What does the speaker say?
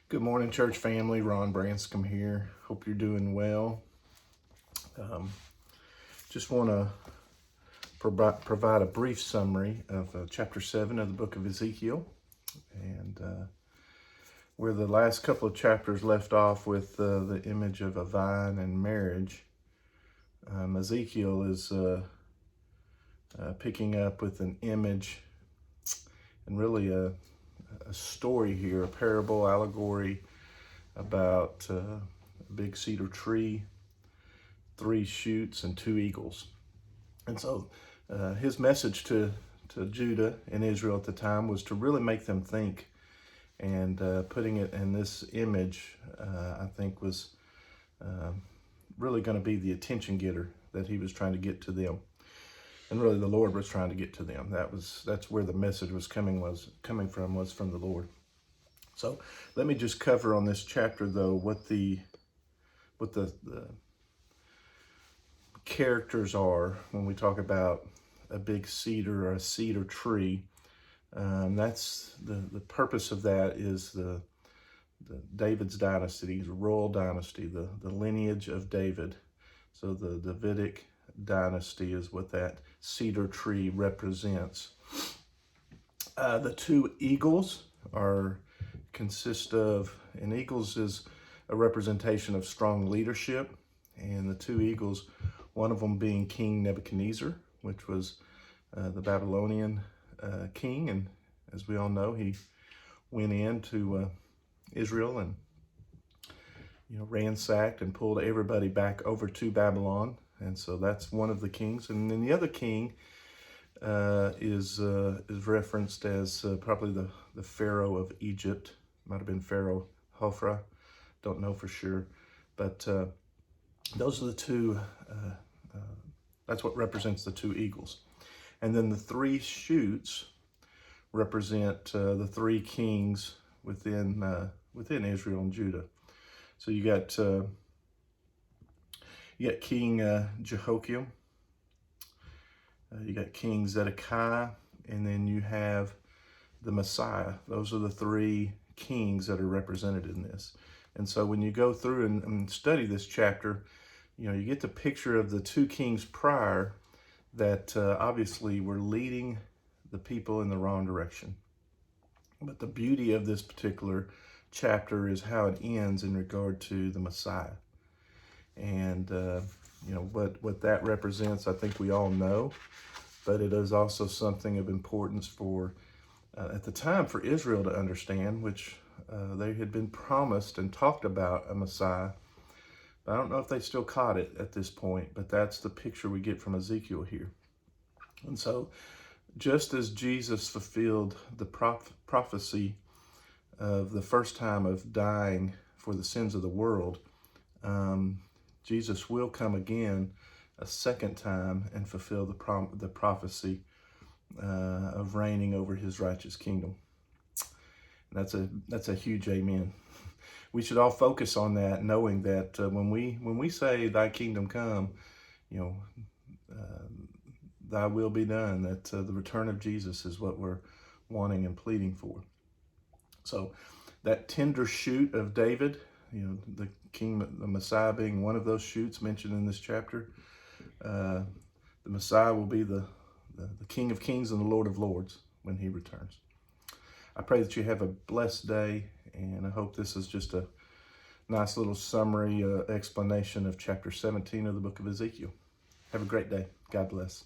Good morning, church family. Ron Branscombe here. Hope you're doing well. Just want to provide a brief summary of chapter 7 of the book of Ezekiel. And where the last couple of chapters left off with the image of a vine and marriage, Ezekiel is picking up with an image and really a story here, a parable, allegory about a big cedar tree, 3 shoots, and 2 eagles. And so his message to Judah and Israel at the time was to really make them think. And putting it in this image, I think, was really going to be the attention getter that he was trying to get to them. And really the Lord was trying to get to them. That's where the message was coming from the Lord. So let me just cover on this chapter, though, what the characters are when we talk about a big cedar or a cedar tree. That's the purpose of that is the David's dynasty, the royal dynasty, the lineage of David. So the Davidic dynasty is what that cedar tree represents. The 2 eagles consist of, and eagles is a representation of strong leadership, and the 2 eagles, one of them being King Nebuchadnezzar, which was the Babylonian king, and as we all know, he went into Israel and ransacked and pulled everybody back over to Babylon, and so that's one of the kings. And then the other king is referenced as probably the Pharaoh of Egypt. Might have been Pharaoh Hophra, don't know for sure, but those are the 2. That's what represents the 2 eagles. And then the 3 shoots represent the 3 kings within Israel and Judah. So you got King Jehoiakim, you got King Zedekiah, and then you have the Messiah. Those are the 3 kings that are represented in this. And so when you go through and study this chapter, you get the picture of the 2 kings prior that obviously were leading the people in the wrong direction. But the beauty of this particular chapter is how it ends in regard to the Messiah. And, what that represents, I think we all know, but it is also something of importance for, at the time, for Israel to understand, which they had been promised and talked about a Messiah. But I don't know if they still caught it at this point, but that's the picture we get from Ezekiel here. And so, just as Jesus fulfilled the prophecy of the first time of dying for the sins of the world, Jesus will come again a second time and fulfill the prophecy of reigning over his righteous kingdom. And that's a huge amen. We should all focus on that, knowing that when we say "Thy kingdom come," "Thy will be done." That the return of Jesus is what we're wanting and pleading for. So that tender shoot of David, the king, the Messiah being one of those shoots mentioned in this chapter, the Messiah will be the King of Kings and the Lord of Lords when he returns. I pray that you have a blessed day, and I hope this is just a nice little summary explanation of chapter 17 of the book of Ezekiel. Have a great day. God bless.